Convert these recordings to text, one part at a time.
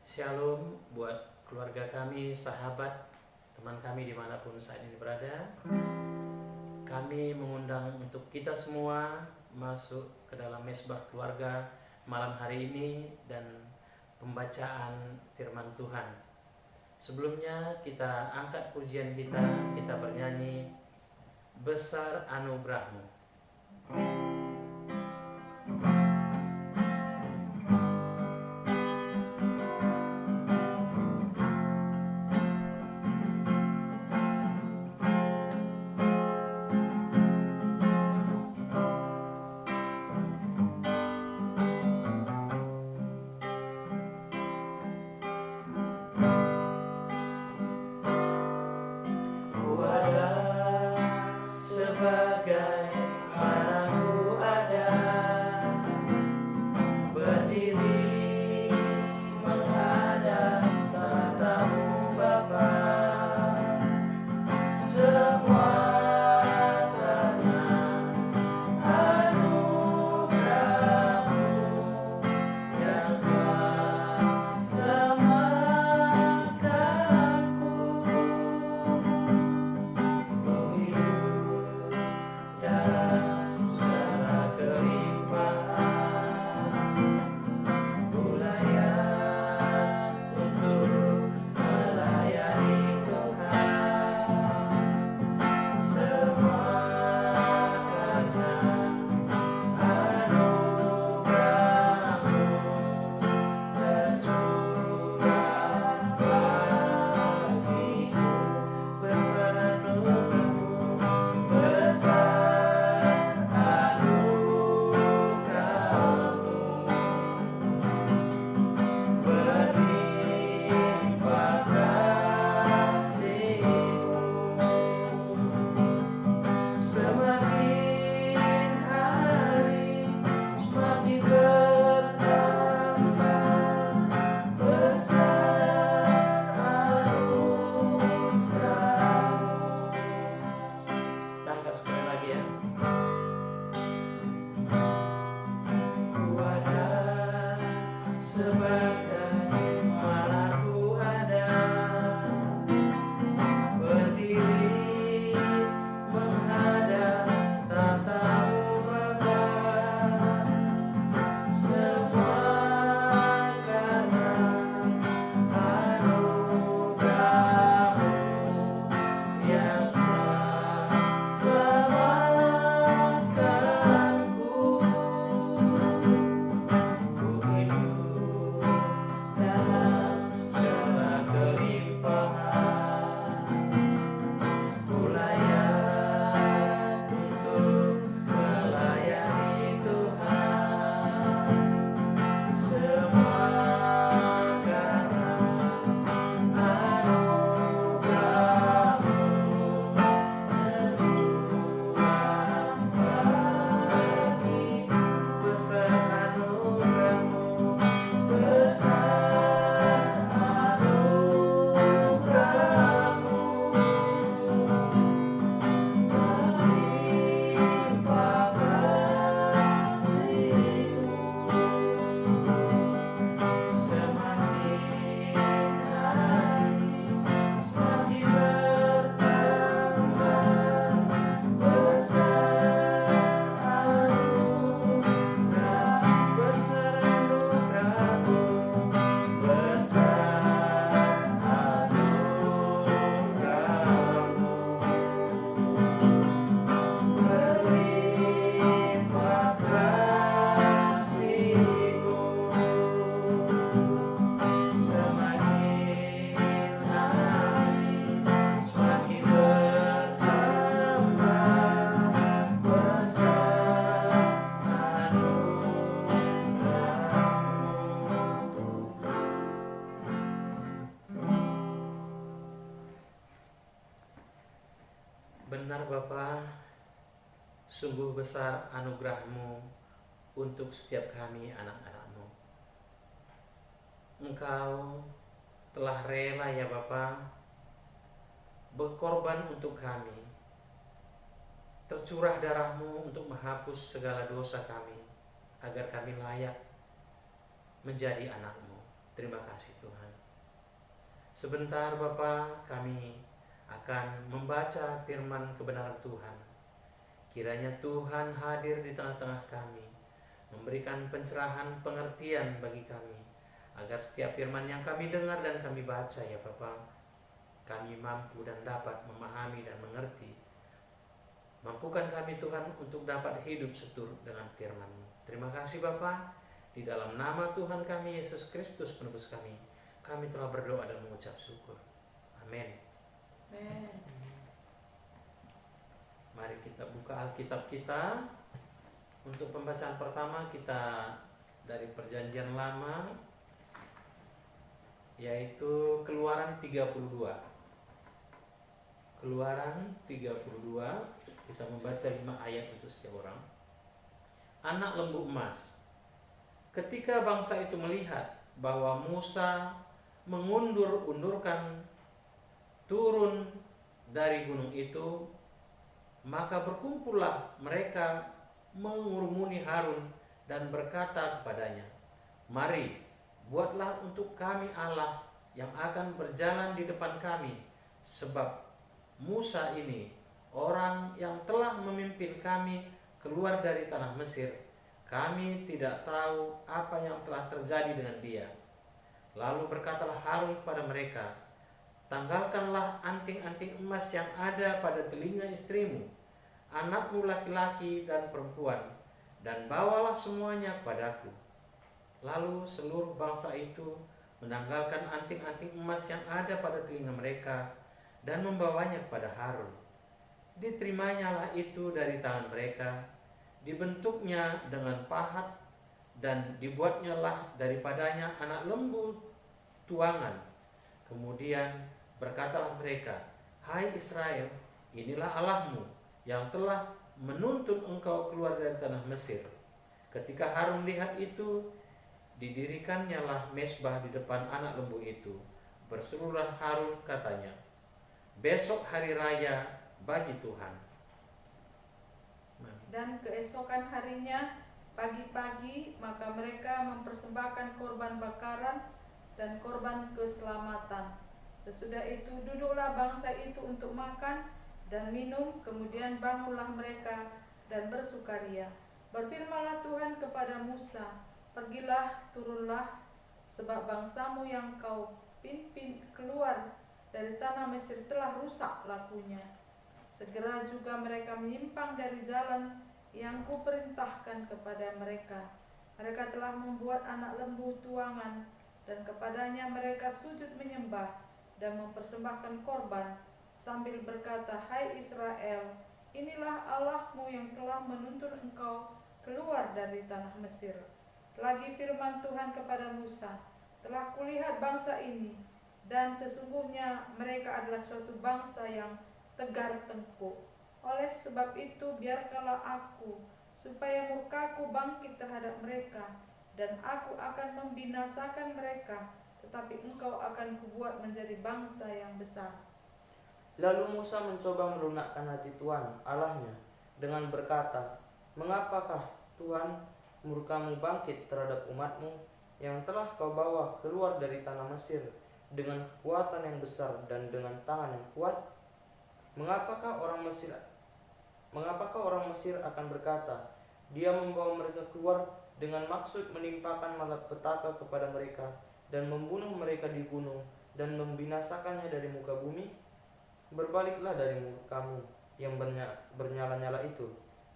Shalom buat keluarga kami, sahabat, teman kami dimanapun saat ini berada. Kami mengundang untuk kita semua masuk ke dalam mesbah keluarga malam hari ini dan pembacaan firman Tuhan. Sebelumnya kita angkat pujian kita bernyanyi Besar Anugerahmu. Benar Bapa, sungguh besar anugerah-Mu untuk setiap kami anak-anak-Mu. Engkau telah rela ya Bapa berkorban untuk kami, tercurah darah-Mu untuk menghapus segala dosa kami, agar kami layak menjadi anak-Mu. Terima kasih Tuhan. Sebentar Bapa, kami akan membaca firman kebenaran Tuhan. Kiranya Tuhan hadir di tengah-tengah kami, memberikan pencerahan pengertian bagi kami, agar setiap firman yang kami dengar dan kami baca ya Bapa, kami mampu dan dapat memahami dan mengerti. Mampukan kami Tuhan untuk dapat hidup seturut dengan firman-Mu. Terima kasih Bapa, di dalam nama Tuhan kami Yesus Kristus penebus kami telah berdoa dan mengucap syukur. Amin. Mari kita buka Alkitab kita. Untuk pembacaan pertama kita dari Perjanjian Lama, yaitu Keluaran 32. Keluaran 32, kita membaca 5 ayat untuk setiap orang. Anak lembu emas. Ketika bangsa itu melihat bahwa Musa mengundur-undurkan turun dari gunung itu, maka berkumpullah mereka mengurumuni Harun dan berkata kepadanya, "Mari, buatlah untuk kami Allah yang akan berjalan di depan kami, sebab Musa ini orang yang telah memimpin kami keluar dari tanah Mesir. Kami tidak tahu apa yang telah terjadi dengan dia." Lalu berkatalah Harun kepada mereka, "Tanggalkanlah anting-anting emas yang ada pada telinga istrimu, anakmu laki-laki dan perempuan, dan bawalah semuanya kepadaku." Lalu seluruh bangsa itu menanggalkan anting-anting emas yang ada pada telinga mereka dan membawanya kepada Harun. Diterimanya itu dari tangan mereka, dibentuknya dengan pahat, dan dibuatnya daripadanya anak lembu tuangan. Kemudian berkatalah mereka, "Hai Israel, inilah Allahmu yang telah menuntun engkau keluar dari tanah Mesir." Ketika Harun lihat itu, didirikannya mezbah di depan anak lembu itu. Berserulah Harun katanya, "Besok hari raya bagi Tuhan." Dan keesokan harinya pagi-pagi maka mereka mempersembahkan korban bakaran dan korban keselamatan. Sesudah itu duduklah bangsa itu untuk makan dan minum, kemudian bangunlah mereka dan bersukaria. Berfirmanlah Tuhan kepada Musa, "Pergilah, turunlah, sebab bangsamu yang kau pimpin keluar dari tanah Mesir telah rusak lakunya. Segera juga mereka menyimpang dari jalan yang kuperintahkan kepada mereka. Mereka telah membuat anak lembu tuangan, dan kepadanya mereka sujud menyembah dan mempersembahkan korban, sambil berkata, 'Hai Israel, inilah Allahmu yang telah menuntun engkau keluar dari tanah Mesir.' Lagi firman Tuhan kepada Musa, 'Telah kulihat bangsa ini, dan sesungguhnya mereka adalah suatu bangsa yang tegar tengkuk. Oleh sebab itu biarkanlah aku, supaya murkaku bangkit terhadap mereka, dan aku akan membinasakan mereka, tetapi engkau akan kubuat menjadi bangsa yang besar.' Lalu Musa mencoba melunakkan hati Tuhan Allahnya dengan berkata, "Mengapakah Tuhan murkamu bangkit terhadap umatmu yang telah kau bawa keluar dari tanah Mesir dengan kekuatan yang besar dan dengan tangan yang kuat? Mengapakah orang Mesir akan berkata, Dia membawa mereka keluar dengan maksud menimpakan malapetaka kepada mereka dan membunuh mereka di gunung dan membinasakannya dari muka bumi? Berbaliklah dari murkamu yang bernyala-nyala itu,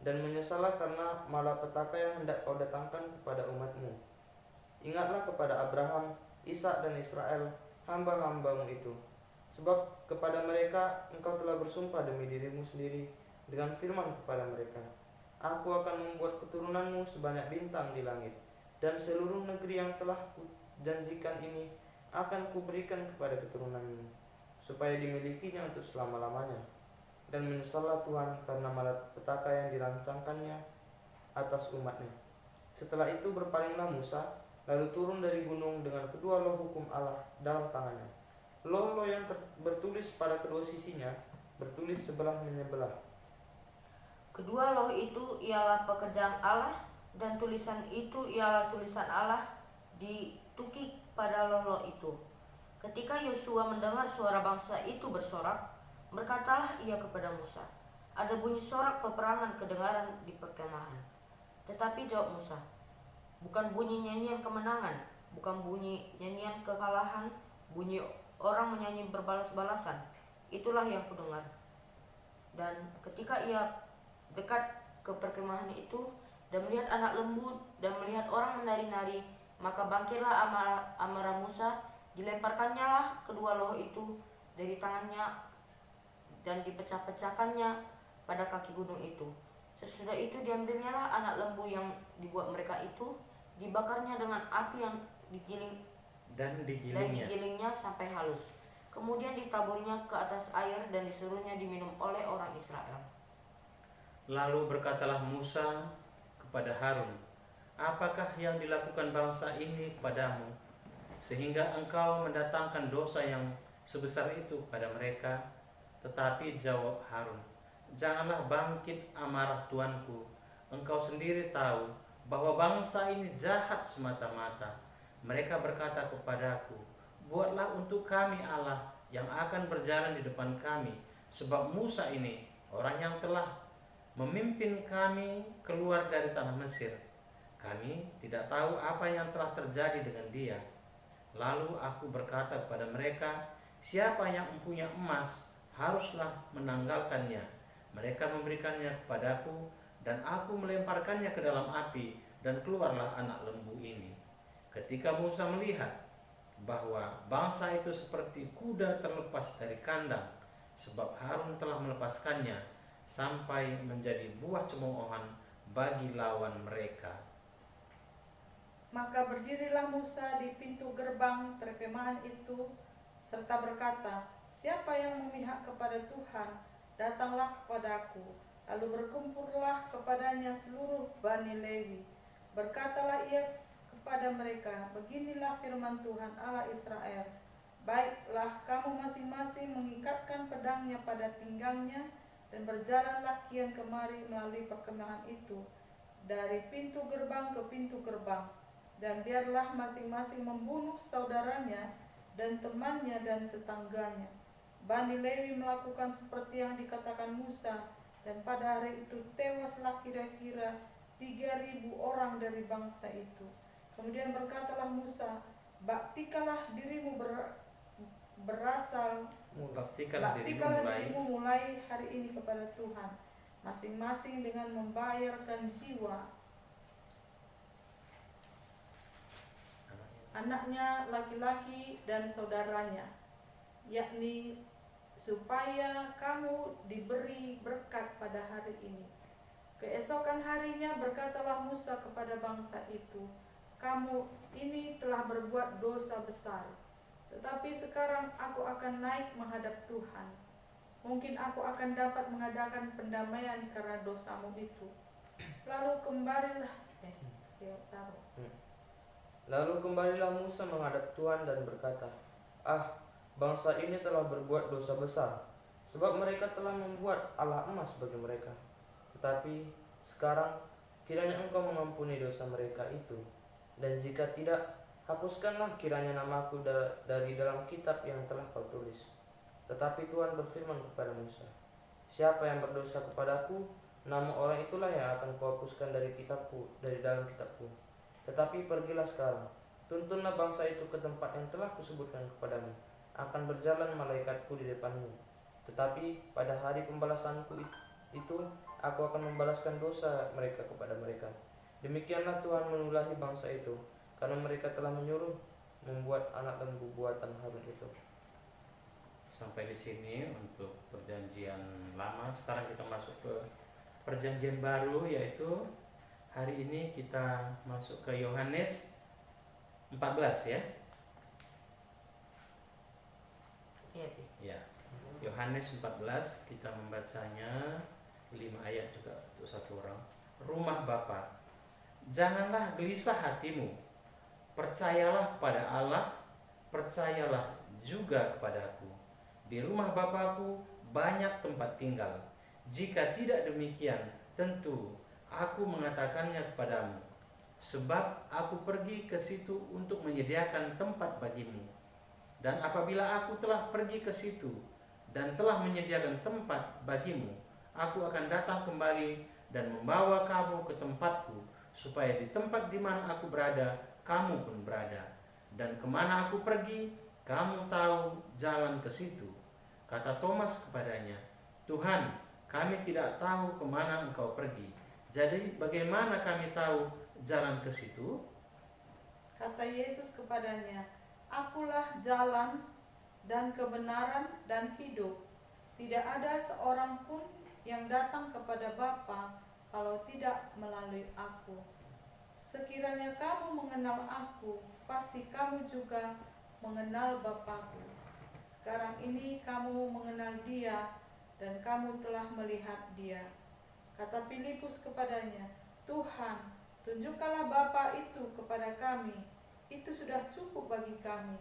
dan menyesallah karena malapetaka yang hendak kau datangkan kepada umatmu. Ingatlah kepada Abraham, Ishak dan Israel, hamba-hambamu itu, sebab kepada mereka engkau telah bersumpah demi dirimu sendiri dengan firman kepada mereka, Aku akan membuat keturunanmu sebanyak bintang di langit, dan seluruh negeri yang telah kujanjikan ini akan kuberikan kepada keturunanmu, supaya dimilikinya untuk selama-lamanya. Dan menyesallah Tuhan karena malapetaka yang dirancangkannya atas umatnya." Setelah itu berpalinglah Musa, lalu turun dari gunung dengan kedua loh hukum Allah dalam tangannya. Loh-loh yang bertulis pada kedua sisinya bertulis sebelah menyebelah. Kedua loh itu ialah pekerjaan Allah, dan tulisan itu ialah tulisan Allah ditukik pada lolo itu. Ketika Yosua mendengar suara bangsa itu bersorak, berkatalah ia kepada Musa, "Ada bunyi sorak peperangan kedengaran di perkemahan." Tetapi jawab Musa, "Bukan bunyi nyanyian kemenangan, bukan bunyi nyanyian kekalahan, bunyi orang menyanyi berbalas-balasan. Itulah yang kudengar." Dan ketika ia dekat ke perkemahan itu dan melihat anak lembu dan melihat orang menari-nari, maka bangkitlah amarah Musa, dilemparkannya lah kedua loh itu dari tangannya dan dipecah-pecahkannya pada kaki gunung itu. Sesudah itu diambilnya lah anak lembu yang dibuat mereka itu, dibakarnya dengan api yang digilingnya sampai halus. Kemudian ditaburnya ke atas air dan disuruhnya diminum oleh orang Israel. Lalu berkatalah Musa kepada Harun, "Apakah yang dilakukan bangsa ini kepadamu, sehingga engkau mendatangkan dosa yang sebesar itu pada mereka?" Tetapi jawab Harun, "Janganlah bangkit amarah tuanku. Engkau sendiri tahu bahwa bangsa ini jahat semata-mata. Mereka berkata kepadaku, 'Buatlah untuk kami Allah yang akan berjalan di depan kami,' sebab Musa ini orang yang telah memimpin kami keluar dari tanah Mesir. Kami tidak tahu apa yang telah terjadi dengan dia." Lalu aku berkata kepada mereka, "Siapa yang mempunyai emas haruslah menanggalkannya." Mereka memberikannya kepadaku, dan aku melemparkannya ke dalam api, dan keluarlah anak lembu ini. Ketika Musa melihat bahwa bangsa itu seperti kuda terlepas dari kandang, sebab Harun telah melepaskannya, sampai menjadi buah cemoohan bagi lawan mereka. Maka berdirilah Musa di pintu gerbang perkemahan itu, serta berkata, "Siapa yang memihak kepada Tuhan, datanglah kepadaku." Lalu berkumpullah kepadanya seluruh Bani Lewi. Berkatalah ia kepada mereka, "Beginilah firman Tuhan Allah Israel, baiklah kamu masing-masing mengikatkan pedangnya pada pinggangnya, dan berjalanlah kian kemari melalui perkemahan itu, dari pintu gerbang ke pintu gerbang, dan biarlah masing-masing membunuh saudaranya dan temannya dan tetangganya." Bani Lewi melakukan seperti yang dikatakan Musa, dan pada hari itu tewaslah kira-kira 3.000 orang dari bangsa itu. Kemudian berkatalah Musa, "Baktikalah dirimu Baktikanlah dirimu mulai hari ini kepada Tuhan, masing-masing dengan membayarkan jiwa anaknya laki-laki dan saudaranya, yakni supaya kamu diberi berkat pada hari ini." Keesokan harinya berkatalah Musa kepada bangsa itu, "Kamu ini telah berbuat dosa besar. Tetapi sekarang aku akan naik menghadap Tuhan. Mungkin aku akan dapat mengadakan pendamaian karena dosamu itu." Lalu kembalilah Musa menghadap Tuhan dan berkata, bangsa ini telah berbuat dosa besar, sebab mereka telah membuat Allah emas bagi mereka. Tetapi sekarang kiranya engkau mengampuni dosa mereka itu, dan jika tidak, hapuskanlah kiranya namaku dari dalam kitab yang telah kau tulis. Tetapi Tuhan berfirman kepada Musa, "Siapa yang berdosa kepadaku, nama orang itulah yang akan kuhapuskan dari dalam kitabku. Tetapi pergilah sekarang, tuntunlah bangsa itu ke tempat yang telah kusebutkan kepadamu. Akan berjalan malaikatku di depanmu. Tetapi pada hari pembalasanku itu, aku akan membalaskan dosa mereka kepada mereka." Demikianlah Tuhan menulahi bangsa itu, karena mereka telah menyuruh membuat anak lembu buatan Harun itu. Sampai di sini untuk perjanjian lama. Sekarang kita masuk ke perjanjian baru, yaitu hari ini kita masuk ke Yohanes 14 ya. Ya. Yohanes 14 kita membacanya 5 ayat juga untuk satu orang. Rumah Bapa, janganlah gelisah hatimu. Percayalah kepada Allah, percayalah juga kepadaku. Di rumah Bapakku banyak tempat tinggal. Jika tidak demikian, tentu aku mengatakannya kepadamu. sebab aku pergi ke situ untuk menyediakan tempat bagimu. Dan apabila aku telah pergi ke situ dan telah menyediakan tempat bagimu, aku akan datang kembali dan membawa kamu ke tempatku, supaya di tempat di mana aku berada, kamu pun berada. Dan kemana aku pergi, kamu tahu jalan ke situ. Kata Thomas kepadanya, Tuhan, kami tidak tahu kemana engkau pergi. Jadi bagaimana kami tahu jalan ke situ? Kata Yesus kepadanya, Akulah jalan dan kebenaran dan hidup. Tidak ada seorang pun yang datang kepada Bapa kalau tidak melalui aku. Sekiranya kamu mengenal aku, pasti kamu juga mengenal Bapa-Ku. Sekarang ini kamu mengenal Dia dan kamu telah melihat Dia. Kata Filipus kepadanya, Tuhan, tunjukkanlah Bapa itu kepada kami. Itu sudah cukup bagi kami.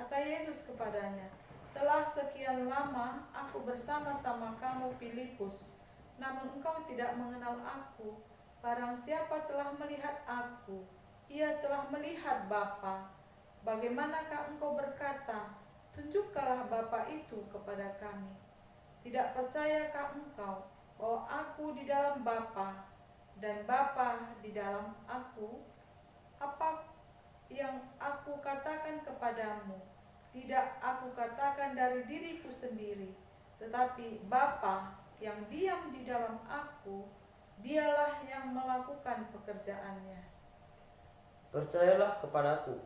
Kata Yesus kepadanya, telah sekian lama aku bersama-sama kamu, Filipus, namun engkau tidak mengenal aku. Barang siapa telah melihat aku, ia telah melihat Bapa. Bagaimanakah engkau berkata, tunjukkanlah Bapa itu kepada kami? Tidak percayakah engkau bahwa aku di dalam Bapa dan Bapa di dalam aku? Apa yang aku katakan kepadamu, tidak aku katakan dari diriku sendiri, tetapi Bapa yang diam di dalam aku, Dialah yang melakukan pekerjaannya. Percayalah kepadaku,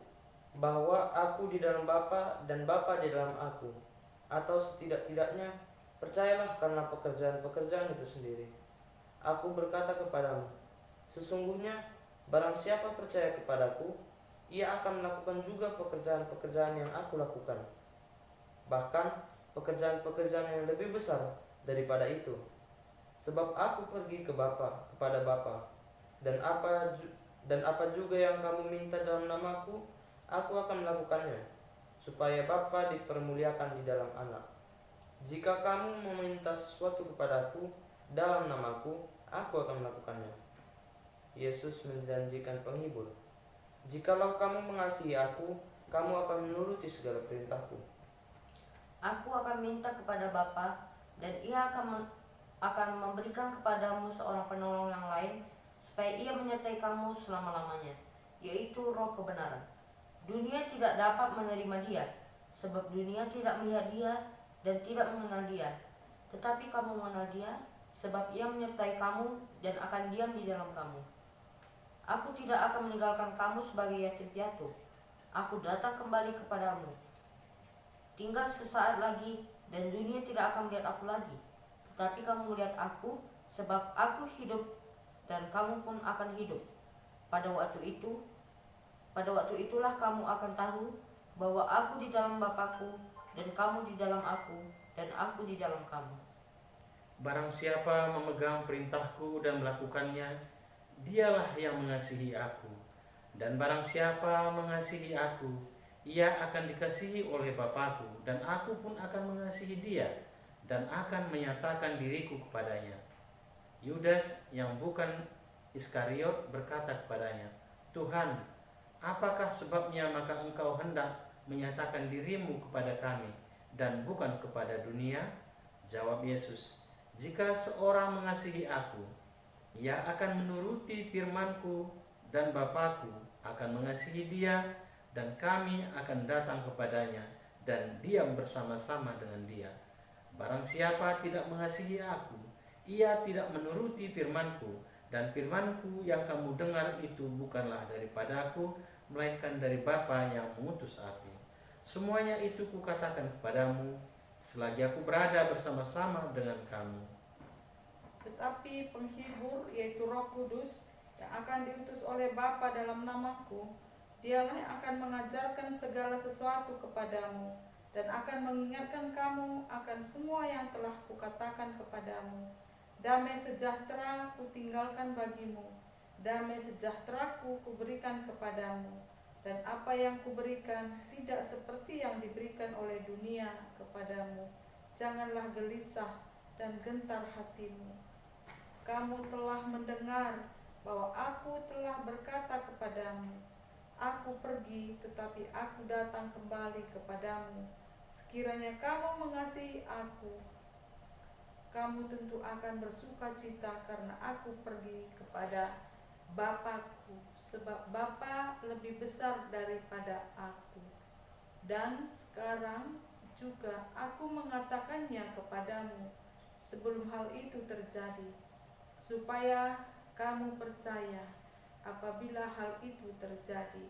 bahwa aku di dalam Bapa dan Bapa di dalam aku. Atau setidak-tidaknya, percayalah karena pekerjaan-pekerjaan itu sendiri. Aku berkata kepadamu, sesungguhnya barang siapa percaya kepadaku, ia akan melakukan juga pekerjaan-pekerjaan yang aku lakukan. Bahkan pekerjaan-pekerjaan yang lebih besar daripada itu. Sebab aku pergi kepada Bapa, dan apa juga yang kamu minta dalam namaku, aku akan melakukannya, supaya Bapa dipermuliakan di dalam Anak. Jika kamu meminta sesuatu kepadaku dalam namaku, aku akan melakukannya. Yesus menjanjikan penghibur, jikalau kamu mengasihi aku, kamu akan menuruti segala perintahku. Aku akan minta kepada Bapa, dan Ia akan memberikan kepadamu seorang penolong yang lain, supaya Ia menyertai kamu selama-lamanya, yaitu Roh kebenaran. Dunia tidak dapat menerima Dia, sebab dunia tidak melihat Dia dan tidak mengenal Dia. Tetapi kamu mengenal Dia, sebab Ia menyertai kamu dan akan diam di dalam kamu. Aku tidak akan meninggalkan kamu sebagai yatim piatu. Aku datang kembali kepadamu. Tinggal sesaat lagi, dan dunia tidak akan melihat aku lagi. Tetapi kamu melihat aku, sebab aku hidup, dan kamu pun akan hidup. Pada waktu itulah kamu akan tahu bahwa aku di dalam Bapa-Ku, dan kamu di dalam aku, dan aku di dalam kamu. Barang siapa memegang perintahku dan melakukannya, dialah yang mengasihi aku. Dan barang siapa mengasihi aku, ia akan dikasihi oleh Bapa-Ku, dan aku pun akan mengasihi dia, dan akan menyatakan diriku kepadanya. Yudas yang bukan Iskariot berkata kepadanya, Tuhan, apakah sebabnya maka engkau hendak menyatakan dirimu kepada kami, dan bukan kepada dunia? Jawab Yesus, jika seorang mengasihi aku, ia akan menuruti firman-Ku, dan Bapa-Ku akan mengasihi dia, dan kami akan datang kepadanya, dan diam bersama-sama dengan dia. Barang siapa tidak mengasihi aku, ia tidak menuruti firman-Ku, dan firman-Ku yang kamu dengar itu bukanlah daripada aku, melainkan dari Bapa yang mengutus aku. Semuanya itu kukatakan kepadamu, selagi aku berada bersama-sama dengan kamu. Tetapi penghibur, yaitu Roh Kudus, yang akan diutus oleh Bapa dalam namaku, Dialah yang akan mengajarkan segala sesuatu kepadamu, dan akan mengingatkan kamu akan semua yang telah kukatakan kepadamu. Damai sejahtera kutinggalkan bagimu, damai sejahteraku kuberikan kepadamu, dan apa yang kuberikan tidak seperti yang diberikan oleh dunia kepadamu. Janganlah gelisah dan gentar hatimu. Kamu telah mendengar bahwa aku telah berkata kepadamu, aku pergi tetapi aku datang kembali kepadamu. Sekiranya kamu mengasihi aku, kamu tentu akan bersuka cita karena aku pergi kepada Bapakku, sebab Bapa lebih besar daripada aku. Dan sekarang juga aku mengatakannya kepadamu sebelum hal itu terjadi, supaya kamu percaya apabila hal itu terjadi.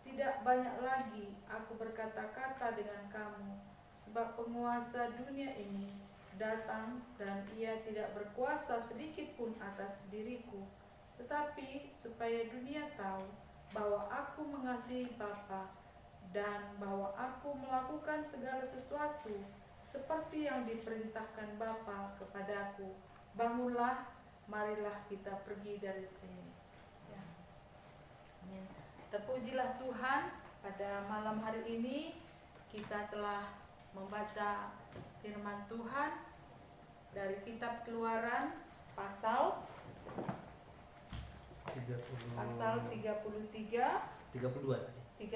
Tidak banyak lagi aku berkata-kata dengan kamu, sebab penguasa dunia ini datang dan ia tidak berkuasa sedikit pun atas diriku, tetapi supaya dunia tahu bahwa aku mengasihi Bapa dan bahwa aku melakukan segala sesuatu seperti yang diperintahkan Bapa kepadaku. Bangunlah, marilah kita pergi dari sini. Ya. Amin. Terpujilah Tuhan, pada malam hari ini kita telah membaca firman Tuhan dari kitab Keluaran pasal 33, 32 32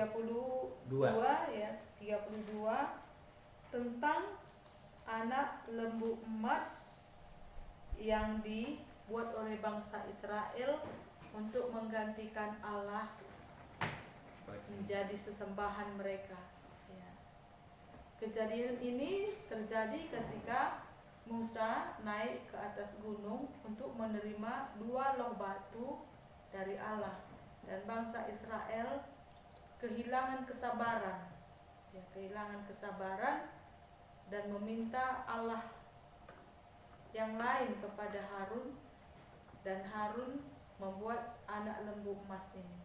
tentang anak lembu emas yang dibuat oleh bangsa Israel untuk menggantikan Allah menjadi sesembahan mereka. Ya. Kejadian ini terjadi ketika Musa naik ke atas gunung untuk menerima 2 loh batu dari Allah, dan bangsa Israel kehilangan kesabaran, dan meminta Allah yang lain kepada Harun, dan Harun membuat anak lembu emas ini.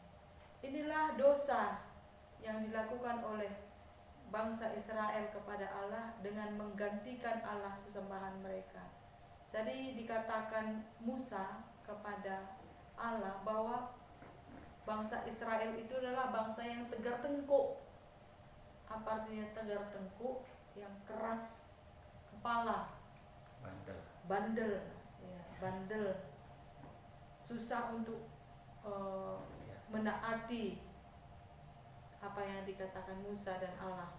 Inilah dosa yang dilakukan oleh bangsa Israel kepada Allah dengan menggantikan Allah sesembahan mereka. Jadi dikatakan Musa kepada Allah bahwa bangsa Israel itu adalah bangsa yang tegar tengkuk. Apa artinya tegar tengkuk? Yang keras kepala, bandel, susah untuk menaati apa yang dikatakan Musa dan Allah,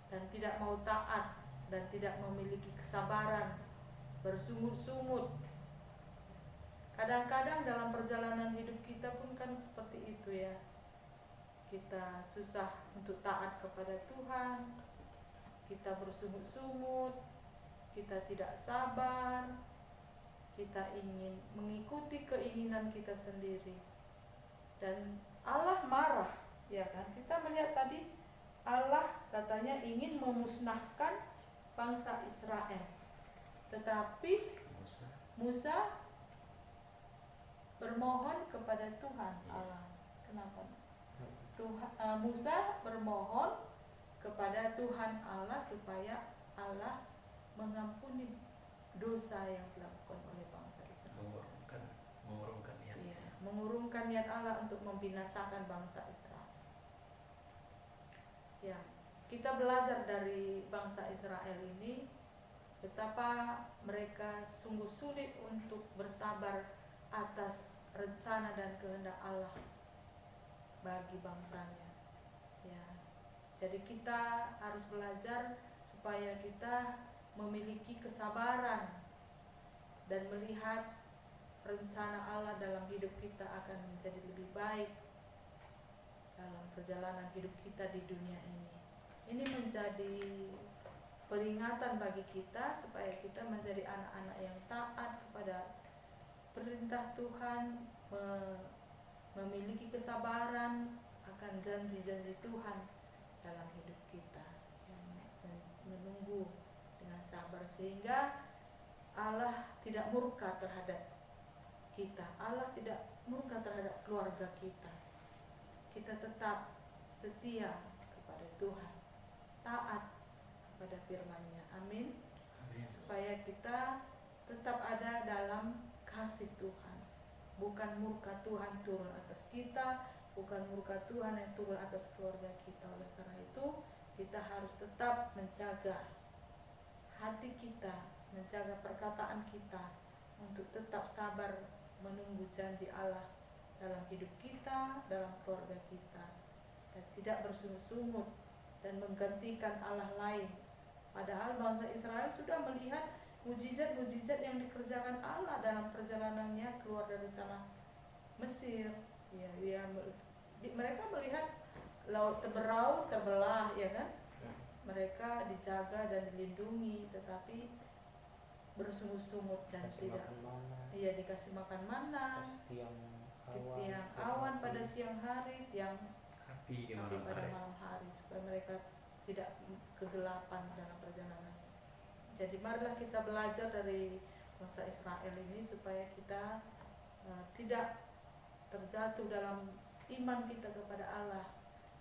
dan tidak mau taat dan tidak memiliki kesabaran, bersungut-sungut. Kadang-kadang dalam perjalanan hidup kita pun kan seperti itu ya. Kita susah untuk taat kepada Tuhan, kita bersungut-sungut, kita tidak sabar, kita ingin mengikuti keinginan kita sendiri, dan Allah marah, ya kan? Kita melihat tadi Allah katanya ingin memusnahkan bangsa Israel, tetapi Musa bermohon kepada Tuhan Allah. Kenapa? Musa bermohon kepada Tuhan Allah supaya Allah mengampuni dosa yang dilakukan oleh bangsa Israel. Mengurungkan niat Allah untuk membinasakan bangsa Israel. Ya, kita belajar dari bangsa Israel ini betapa mereka sungguh sulit untuk bersabar atas rencana dan kehendak Allah bagi bangsanya. Ya, jadi kita harus belajar supaya kita memiliki kesabaran dan melihat rencana Allah dalam hidup kita akan menjadi lebih baik dalam perjalanan hidup kita di dunia ini. Ini menjadi peringatan bagi kita supaya kita menjadi anak-anak yang taat kepada perintah Tuhan, memiliki kesabaran akan janji-janji Tuhan dalam hidup kita, yang menunggu dengan sabar sehingga Allah tidak murka terhadap kita, Allah tidak murka terhadap keluarga kita. Kita tetap setia kepada Tuhan, taat kepada firman-Nya. Amin. Supaya kita tetap ada dalam kasih Tuhan. Bukan murka Tuhan turun atas kita, bukan murka Tuhan yang turun atas keluarga kita. Oleh karena itu, kita harus tetap menjaga hati kita, menjaga perkataan kita untuk tetap sabar menunggu janji Allah dalam hidup kita, dalam keluarga kita, dan tidak bersungut-sungut dan menggantikan Allah lain. Padahal bangsa Israel sudah melihat mujizat-mujizat yang dikerjakan Allah dalam perjalanannya keluar dari tanah Mesir. Mereka melihat laut terberau, terbelah, ya kan? Mereka dijaga dan dilindungi, tetapi bersungut-sungut dan Kasih tidak. makan mana, Dikasih makan mana, kasih tiang awan pada siang hari, tiang Api di api malam pada hari. malam hari, supaya mereka tidak kegelapan dalam perjalanan. Jadi marilah kita belajar dari bangsa Israel ini supaya kita tidak terjatuh dalam iman kita kepada Allah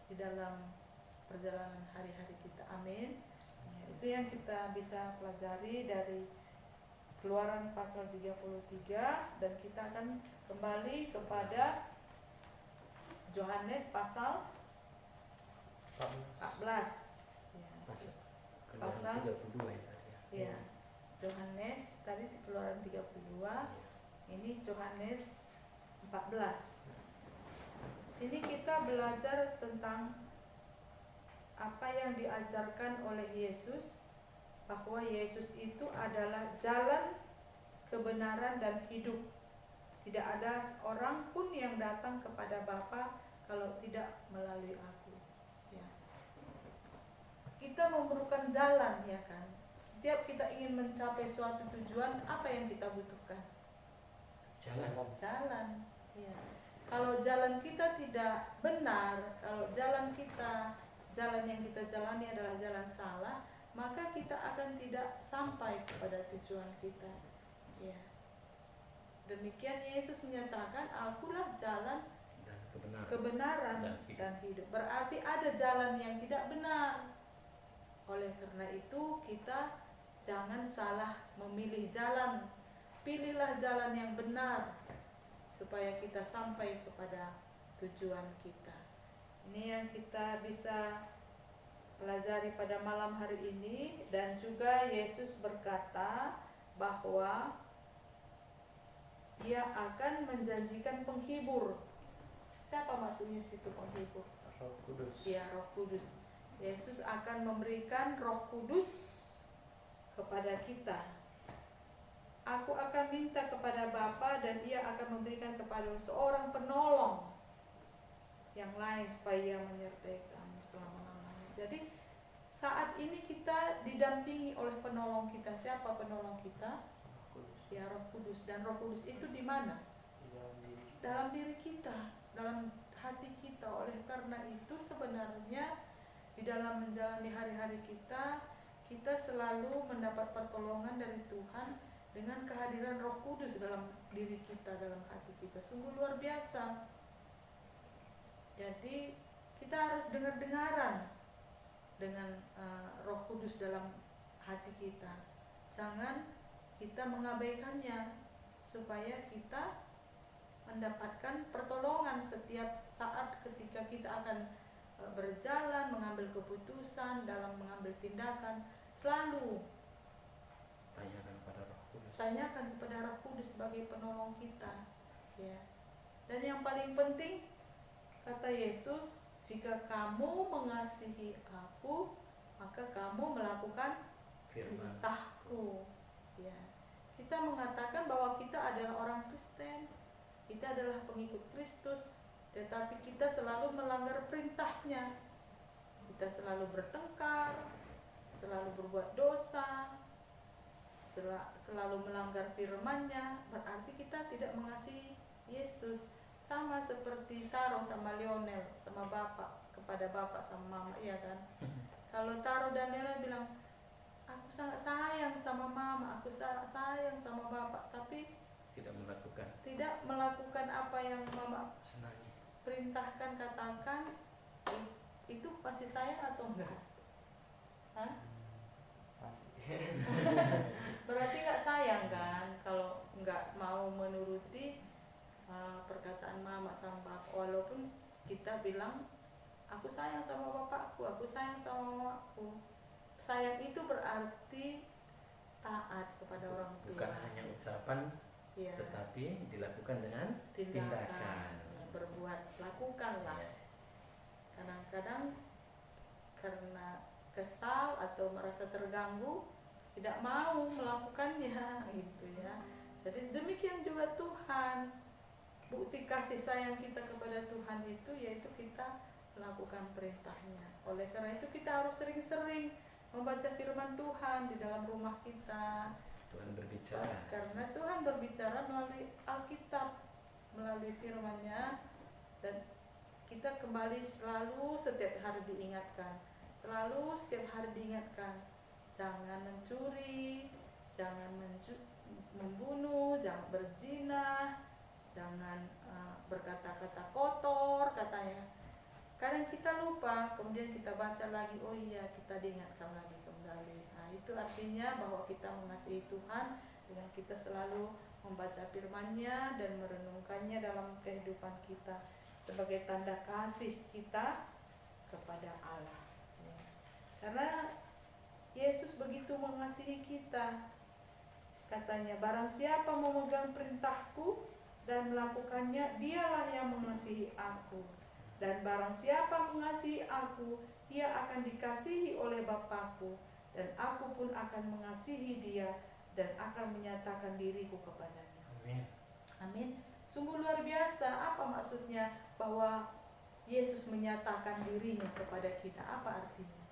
di dalam perjalanan hari-hari kita. Amin. Ya, itu yang kita bisa pelajari dari Keluaran pasal 33, dan kita akan kembali kepada Yohanes pasal 14. Ya. Pasal 32 ya tadi ya. Ya, Yohanes tadi di Keluaran 32, ini Yohanes 14. Sini kita belajar tentang apa yang diajarkan oleh Yesus, bahwa Yesus itu adalah jalan, kebenaran, dan hidup. Tidak ada seorang pun yang datang kepada Bapa kalau tidak melalui aku. Ya. Kita memerlukan jalan, ya kan? Setiap kita ingin mencapai suatu tujuan, apa yang kita butuhkan? Jalan. Ya. Kalau jalan kita tidak benar, kalau jalan yang kita jalani adalah jalan salah, maka kita akan tidak sampai kepada tujuan kita. Ya. Demikian Yesus menyatakan, akulah jalan, Dan kebenaran dan hidup. Berarti ada jalan yang tidak benar. Oleh karena itu kita jangan salah memilih jalan. Pilihlah jalan yang benar supaya kita sampai kepada tujuan kita. Ini yang kita bisa pelajari pada malam hari ini. Dan juga Yesus berkata bahwa Dia akan menjanjikan penghibur. Siapa maksudnya situ penghibur? Roh Kudus. Ya, Roh Kudus. Yesus akan memberikan Roh Kudus kepada kita. Aku akan minta kepada Bapa dan Ia akan memberikan kepada seorang penolong yang lain supaya Ia menyertai kamu selama-lamanya. Jadi saat ini kita didampingi oleh penolong kita. Siapa penolong kita? Roh Kudus. Ya, Roh Kudus. Dan Roh Kudus itu di mana? Dalam diri kita, dalam hati kita. Oleh karena itu sebenarnya di dalam menjalani hari-hari kita, kita selalu mendapat pertolongan dari Tuhan dengan kehadiran Roh Kudus dalam diri kita, dalam hati kita. Sungguh luar biasa. Jadi kita harus dengar-dengaran dengan Roh Kudus dalam hati kita. Jangan kita mengabaikannya, supaya kita mendapatkan pertolongan setiap saat ketika kita akan berjalan, mengambil keputusan, dalam mengambil tindakan. Selalu tanyakan kepada Roh Kudus sebagai penolong kita, ya. Dan yang paling penting, kata Yesus, jika kamu mengasihi aku, maka kamu melakukan perintahku. Ya. Kita mengatakan bahwa kita adalah orang Kristen, kita adalah pengikut Kristus, tetapi kita selalu melanggar perintahnya. Kita selalu bertengkar, selalu berbuat dosa, selalu melanggar firman-Nya. Berarti kita tidak mengasihi Yesus. Sama seperti Taro sama Lionel sama bapak, kepada bapak sama mama, iya kan? Kalau Taro dan Lionel bilang, aku sangat sayang sama mama, aku sayang sama bapak, tapi tidak melakukan apa yang mama perintahkan, katakan, itu masih sayang atau enggak? Hah? Masih. Berarti nggak sayang kan kalau nggak mau menuruti perkataan mama sama bapak. Walaupun kita bilang, aku sayang sama bapakku, aku sayang sama mamaku. Sayang itu berarti taat kepada orang tua. Bukan hanya ucapan, Ya, tetapi dilakukan dengan tindakan. Ya, berbuat, lakukanlah. Ya. Kadang-kadang karena kesal atau merasa terganggu tidak mau melakukannya gitu ya. Jadi demikian juga Tuhan. Bukti kasih sayang kita kepada Tuhan itu yaitu kita melakukan perintahnya. Oleh karena itu kita harus sering-sering membaca firman Tuhan di dalam rumah kita. Tuhan berbicara. Karena Tuhan berbicara melalui Alkitab, melalui firman-Nya, dan kita kembali selalu setiap hari diingatkan, selalu setiap hari diingatkan, jangan mencuri, jangan membunuh, jangan berzina, jangan berkata-kata kotor katanya. Kadang kita lupa, kemudian kita baca lagi, oh iya, kita diingatkan lagi kembali. Nah, itu artinya bahwa kita mengasihi Tuhan dengan kita selalu membaca firman-Nya dan merenungkannya dalam kehidupan kita sebagai tanda kasih kita kepada Allah. Karena Yesus begitu mengasihi kita. Katanya, barang siapa memegang perintahku dan melakukannya, dialah yang mengasihi aku. Dan barang siapa mengasihi aku, ia akan dikasihi oleh Bapa-Ku, dan aku pun akan mengasihi dia dan akan menyatakan diriku kepadanya. Amin. Amin. Sungguh luar biasa. Apa maksudnya bahwa Yesus menyatakan dirinya kepada kita? Apa artinya?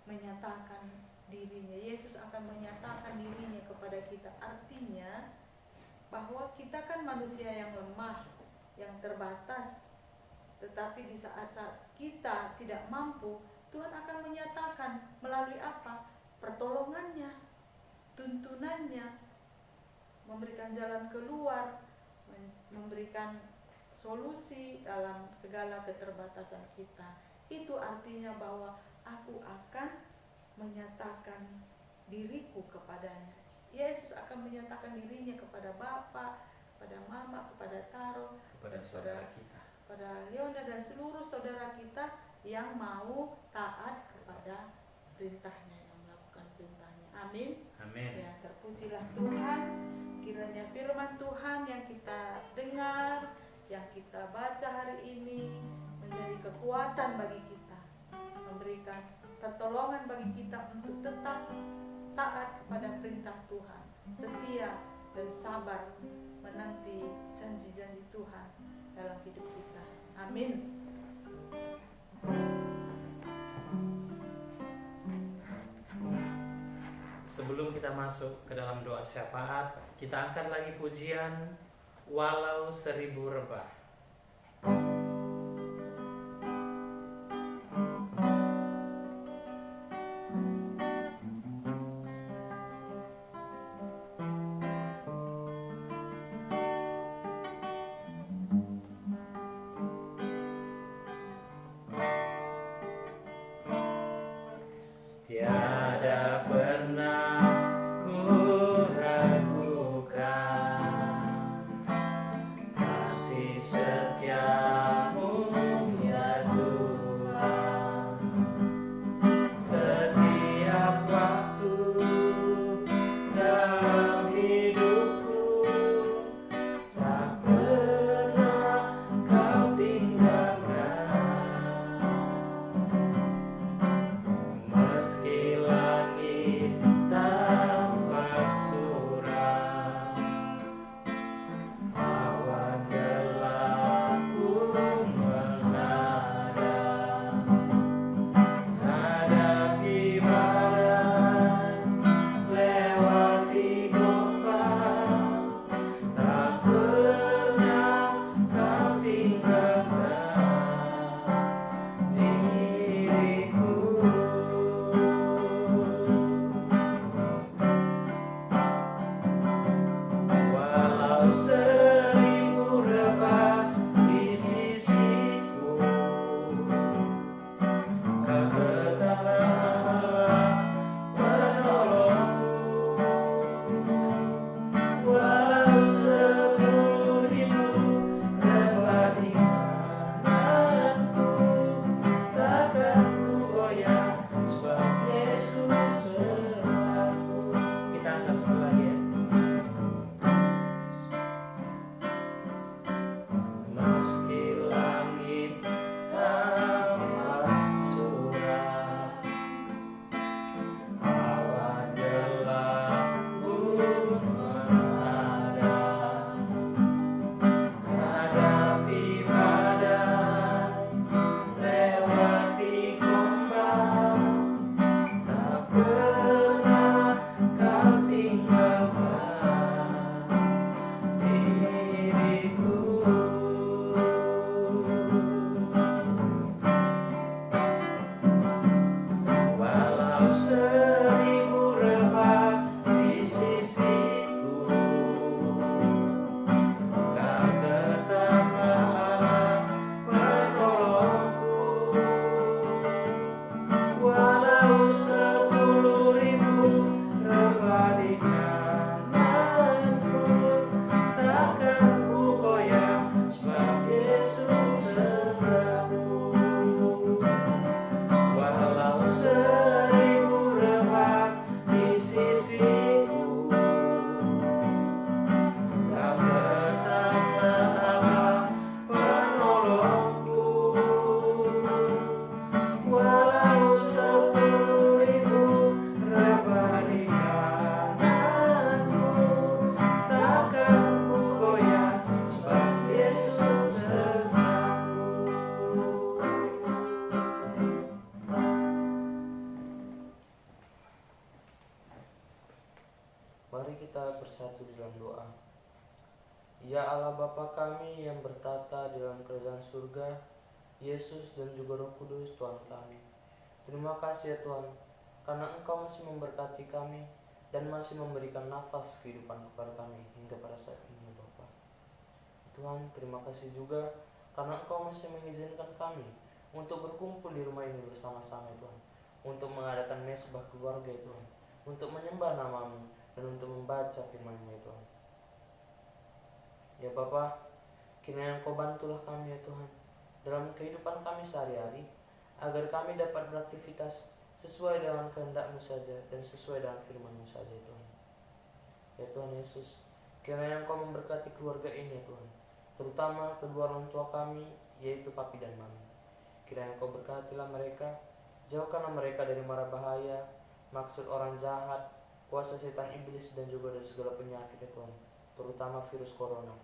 Menyatakan dirinya. Yesus akan menyatakan dirinya kepada kita. Artinya bahwa kita kan manusia yang lemah, yang terbatas. Tetapi di saat-saat kita tidak mampu, Tuhan akan menyatakan melalui apa? Pertolongannya, tuntunannya, memberikan jalan keluar, memberikan solusi dalam segala keterbatasan kita. Itu artinya bahwa aku akan menyatakan diriku kepadanya. Yesus akan menyatakan dirinya kepada Bapa, kepada Mama, kepada Taro, Kepada saudara kita. pada Leona dan seluruh saudara kita yang mau taat kepada perintahnya, yang melakukan perintahnya. Amin. Amin. Ya, terpujilah Tuhan. Kiranya firman Tuhan yang kita dengar, yang kita baca hari ini menjadi kekuatan bagi kita, memberikan pertolongan bagi kita untuk tetap taat kepada perintah Tuhan, setia dan sabar menanti janji-janji Tuhan dalam hidup kita. Amin. Sebelum kita masuk ke dalam doa syafaat, kita angkat lagi pujian Walau Seribu Rebah. Tiada pernah ku ragukan kasih bersatu dalam doa. Ya Allah Bapa kami yang bertata di dalam kerajaan surga, Yesus dan juga Roh Kudus Tuhan kami. Terima kasih ya Tuhan, karena Engkau masih memberkati kami dan masih memberikan nafas kehidupan kepada kami hingga pada saat ini ya Bapa. Tuhan, terima kasih juga karena Engkau masih mengizinkan kami untuk berkumpul di rumah ini bersama-sama ya Tuhan, untuk mengadakan mesbah keluarga ya Tuhan, untuk menyembah nama-Mu dan untuk membaca firman-Mu ya Tuhan. Ya Bapa, kiranya Engkau bantulah kami ya Tuhan dalam kehidupan kami sehari-hari, agar kami dapat beraktivitas sesuai dengan kehendak-Mu saja dan sesuai dengan firman-Mu saja ya Tuhan. Ya Tuhan Yesus, kiranya Engkau memberkati keluarga ini ya Tuhan, terutama kedua orang tua kami, yaitu papi dan mami. Kiranya Engkau berkatilah mereka, jauhkanlah mereka dari mara bahaya, maksud orang jahat, kuasa setan iblis dan juga dari segala penyakit ya Tuhan, terutama virus corona.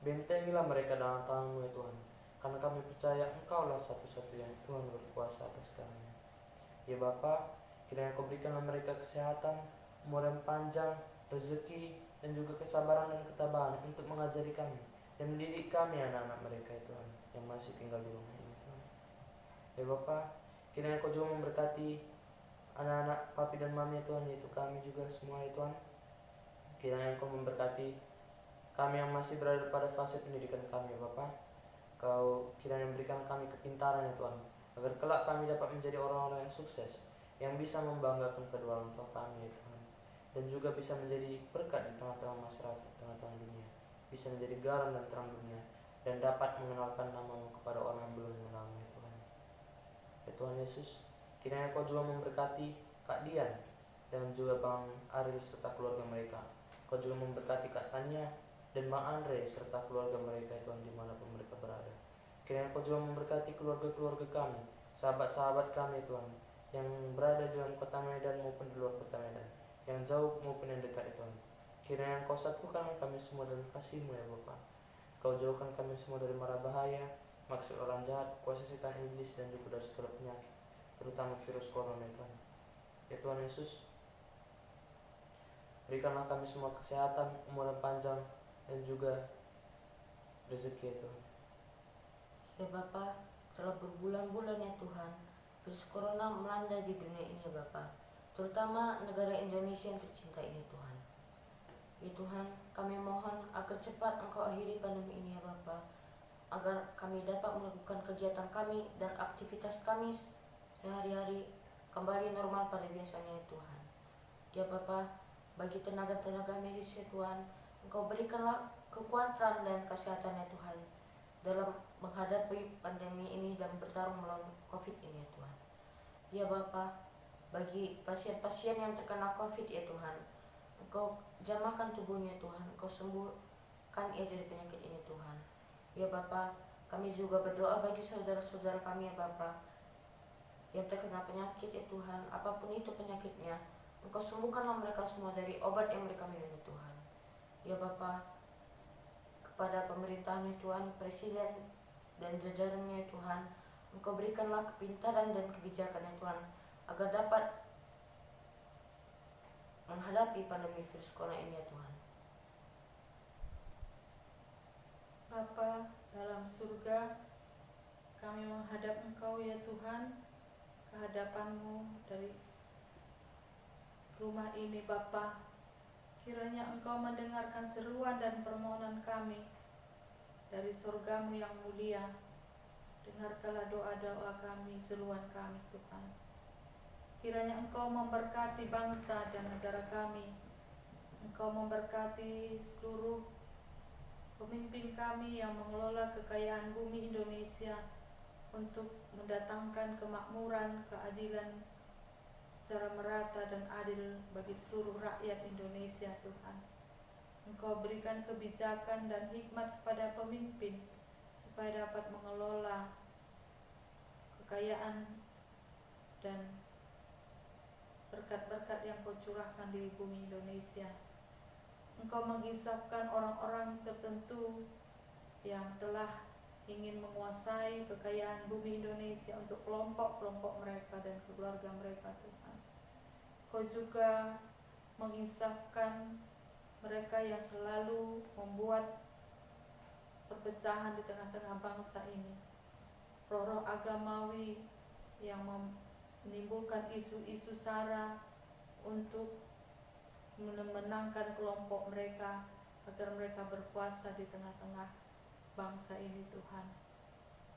Bentengilah mereka dalam tangan-Mu ya Tuhan, karena kami percaya Engkaulah satu-satunya Tuhan berkuasa atas kami. Ya Bapa, kiranya Kau berikanlah mereka kesehatan, umur yang panjang, rezeki, dan juga kesabaran dan ketabahan untuk mengajari kami dan mendidik kami anak-anak mereka ya Tuhan, yang masih tinggal di rumah ini Tuhan. Ya Bapa, kiranya Kau juga memberkati anak-anak papi dan mami ya Tuhan, yaitu kami juga semua ya Tuhan. Kiranya Kau memberkati kami yang masih berada pada fase pendidikan kami ya Bapa. Kau kiranya memberikan kami kepintaran ya Tuhan, agar kelak kami dapat menjadi orang-orang yang sukses, yang bisa membanggakan kedua orang tua kami ya Tuhan, dan juga bisa menjadi berkat di tengah-tengah masyarakat, tengah-tengah dunia, bisa menjadi garam dan terang dunia, dan dapat mengenalkan nama-Mu kepada orang yang belum mengenal-Mu ya Tuhan. Ya Tuhan Yesus, kiranya Kau juga memberkati Kak Dian dan juga Bang Aril serta keluarga mereka. Kau juga memberkati Kak Tanya dan Bang Andre serta keluarga mereka ya Tuhan, dimanapun mereka berada. Kiranya Kau juga memberkati keluarga-keluarga kami, sahabat-sahabat kami ya Tuhan, yang berada di dalam kota Medan maupun di luar kota Medan, yang jauh maupun yang dekat ya Tuhan. Kiranya Kau satukan kami semua dalam kasih-Mu ya Bapa. Kau jauhkan kami semua dari mara bahaya, maksud orang jahat, kuasa setan iblis dan juga dari segala penyakit, terutama virus corona ya Tuhan. Ya Tuhan Yesus, berikanlah kami semua kesehatan, umur yang panjang, dan juga rezeki ya Tuhan. Ya Bapa, telah berbulan-bulan ya Tuhan, virus corona melanda di dunia ini ya Bapa, terutama negara Indonesia yang tercinta ini Tuhan. Ya Tuhan, kami mohon agar cepat Engkau akhiri pandemi ini ya Bapa, agar kami dapat melakukan kegiatan kami dan aktivitas kami sehari-hari kembali normal pada biasanya ya Tuhan. Ya Bapa, bagi tenaga-tenaga medis ya Tuhan, Engkau berikanlah kekuatan dan kesehatan ya Tuhan dalam menghadapi pandemi ini dan bertarung melawan COVID ini ya Tuhan. Ya Bapa, bagi pasien-pasien yang terkena COVID ya Tuhan, Engkau jamahkan tubuhnya Tuhan, Engkau sembuhkan ia dari penyakit ini Tuhan. Ya Bapa, kami juga berdoa bagi saudara-saudara kami ya Bapa, yang terkena penyakit ya Tuhan, apapun itu penyakitnya, Engkau sembuhkanlah mereka semua dari obat yang mereka minum ya Tuhan. Ya Bapa, kepada pemerintahan ya Tuhan, Presiden dan jajarannya ya Tuhan, Engkau berikanlah kepintaran dan kebijakan ya Tuhan, agar dapat menghadapi pandemi virus corona ini ya Tuhan. Bapa dalam surga, kami menghadap Engkau ya Tuhan, kehadapan-Mu dari rumah ini Bapa. Kiranya Engkau mendengarkan seruan dan permohonan kami dari surga-Mu yang mulia. Dengarkanlah doa-doa kami, seruan kami Tuhan. Kiranya Engkau memberkati bangsa dan negara kami. Engkau memberkati seluruh pemimpin kami yang mengelola kekayaan bumi Indonesia untuk mendatangkan kemakmuran, keadilan secara merata dan adil bagi seluruh rakyat Indonesia Tuhan. Engkau berikan kebijakan dan hikmat kepada pemimpin supaya dapat mengelola kekayaan dan berkat-berkat yang Kau curahkan di bumi Indonesia. Engkau mengisapkan orang-orang tertentu yang telah ingin menguasai kekayaan bumi Indonesia untuk kelompok-kelompok mereka dan keluarga mereka Tuhan. Kau juga mengisapkan mereka yang selalu membuat perpecahan di tengah-tengah bangsa ini, roh-roh agamawi yang menimbulkan isu-isu sara untuk memenangkan kelompok mereka agar mereka berkuasa di tengah-tengah bangsa ini. Tuhan,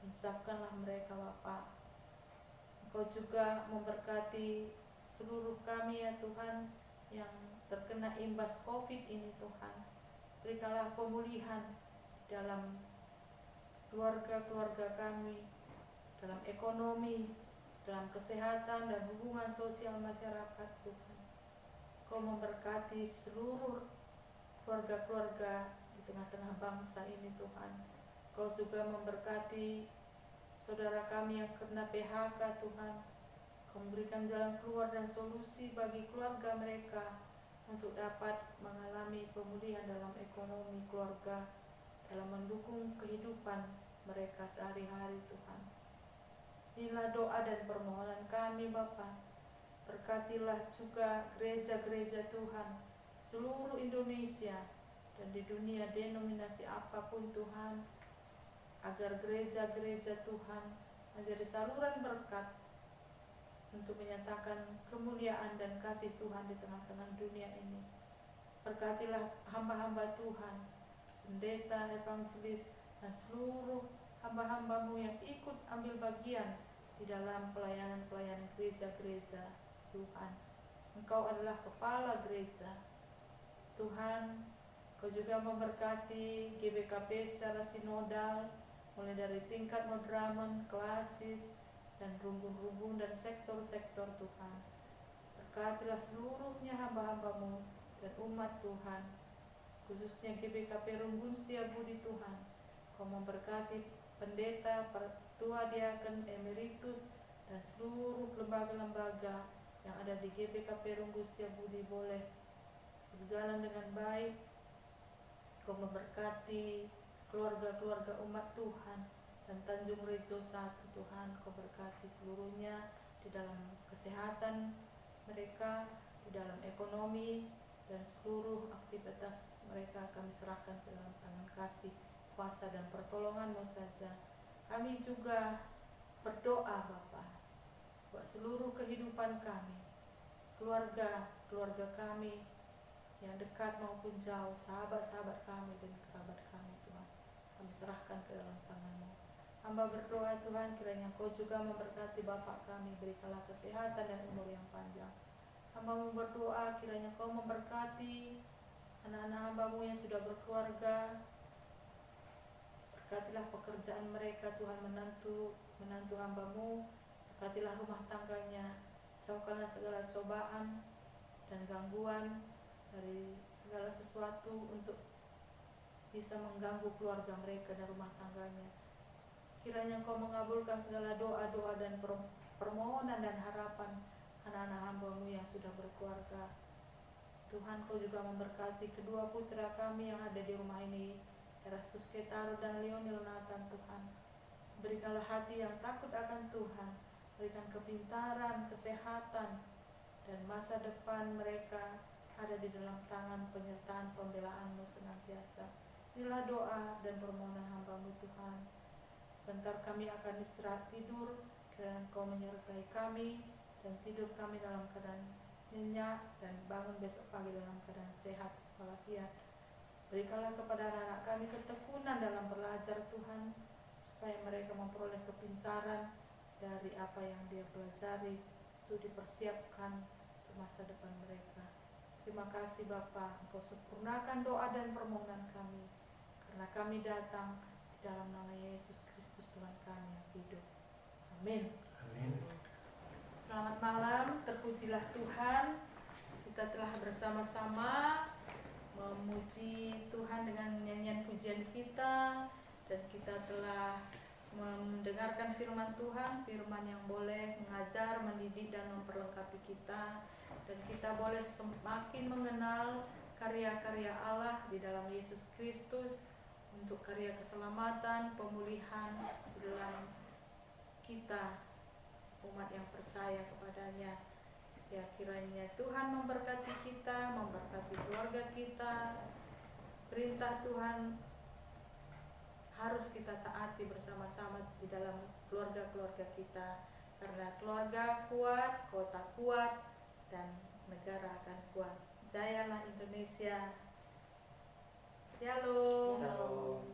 insafkanlah mereka Bapa. Engkau juga memberkati seluruh kami ya Tuhan yang terkena imbas COVID ini. Tuhan, berikanlah pemulihan dalam keluarga-keluarga kami, dalam ekonomi, dalam kesehatan dan hubungan sosial masyarakat. Tuhan, Kau memberkati seluruh keluarga-keluarga di tengah-tengah bangsa ini. Tuhan, Kau juga memberkati saudara kami yang kena PHK. Tuhan, Kau memberikan jalan keluar dan solusi bagi keluarga mereka untuk dapat mengalami pemulihan dalam ekonomi keluarga, dalam mendukung kehidupan mereka sehari-hari. Tuhan, inilah doa dan permohonan kami Bapa. Berkatilah juga gereja-gereja Tuhan seluruh Indonesia dan di dunia denominasi apapun Tuhan, agar gereja-gereja Tuhan menjadi saluran berkat untuk menyatakan kemuliaan dan kasih Tuhan di tengah-tengah dunia ini. Berkatilah hamba-hamba Tuhan, pendeta, evangelis, dan seluruh hamba-hambamu yang ikut ambil bagian di dalam pelayanan-pelayanan gereja-gereja. Tuhan, Engkau adalah kepala gereja. Tuhan, Kau juga memberkati GBKP secara sinodal, mulai dari tingkat moderamen, klasis, dan rumbun-rumbun dan sektor-sektor. Tuhan, berkatilah seluruhnya hamba-hambamu dan umat Tuhan, khususnya GBKP Rumbun Setiabudi. Tuhan, Kau memberkati pendeta, pertua diaken, emeritus, dan seluruh lembaga-lembaga yang ada di GBKP Rumbun Setiabudi boleh berjalan dengan baik. Kau memberkati keluarga-keluarga umat Tuhan dan Tanjung Rejo 1. Tuhan, Kau berkati seluruhnya di dalam kesehatan mereka, di dalam ekonomi, dan seluruh aktivitas mereka kami serahkan ke dalam tangan kasih, kuasa, dan pertolongan-Mu saja. Kami juga berdoa Bapa, buat seluruh kehidupan kami, keluarga kami yang dekat maupun jauh, sahabat-sahabat kami dan kerabat kami. Tuhan, kami serahkan ke dalam tangan-Mu. Hamba berdoa Tuhan, kiranya Kau juga memberkati Bapak kami, berikanlah kesehatan dan umur yang panjang. Hamba berdoa kiranya Kau memberkati anak-anak Hamba-Mu yang sudah berkeluarga, berkatilah pekerjaan mereka Tuhan, menantu Hamba-Mu, berkatilah rumah tangganya, jauhkanlah segala cobaan dan gangguan dari segala sesuatu untuk bisa mengganggu keluarga mereka dan rumah tangganya. Kiranya Kau mengabulkan segala doa-doa dan permohonan dan harapan anak-anak Hamba-Mu yang sudah berkeluarga. Tuhan, Kau juga memberkati kedua putra kami yang ada di rumah ini, Erastus Ketaro dan Leonil Nathan. Tuhan, berikanlah hati yang takut akan Tuhan, berikan kepintaran, kesehatan, dan masa depan mereka ada di dalam tangan penyertaan pembelaan-Mu senantiasa. Inilah doa dan permohonan hamba-Mu Tuhan. Sebentar kami akan istirahat tidur, kiranya Kau menyertai kami dan tidur kami dalam keadaan nyenyak dan bangun besok pagi dalam keadaan sehat walafiat. Berikanlah kepada anak-anak kami ketekunan dalam belajar Tuhan, supaya mereka memperoleh kepintaran dari apa yang dia pelajari, itu dipersiapkan untuk masa depan mereka. Terima kasih Bapa, Engkau sempurnakan doa dan permohonan kami, karena kami datang di dalam nama Yesus Kristus Tuhan kami yang hidup. Amin. Amin. Selamat malam, terpujilah Tuhan. Kita telah bersama-sama memuji Tuhan dengan nyanyian pujian kita, dan kita telah mendengarkan firman Tuhan, firman yang boleh mengajar, mendidik, dan memperlengkapi kita, dan kita boleh semakin mengenal karya-karya Allah di dalam Yesus Kristus untuk karya keselamatan, pemulihan di dalam kita umat yang percaya kepadanya. Ya, kiranya Tuhan memberkati kita, memberkati keluarga kita. Perintah Tuhan harus kita taati bersama-sama di dalam keluarga-keluarga kita. Karena keluarga kuat, kota kuat, dan negara akan kuat. Jayalah Indonesia. Shalom. Shalom.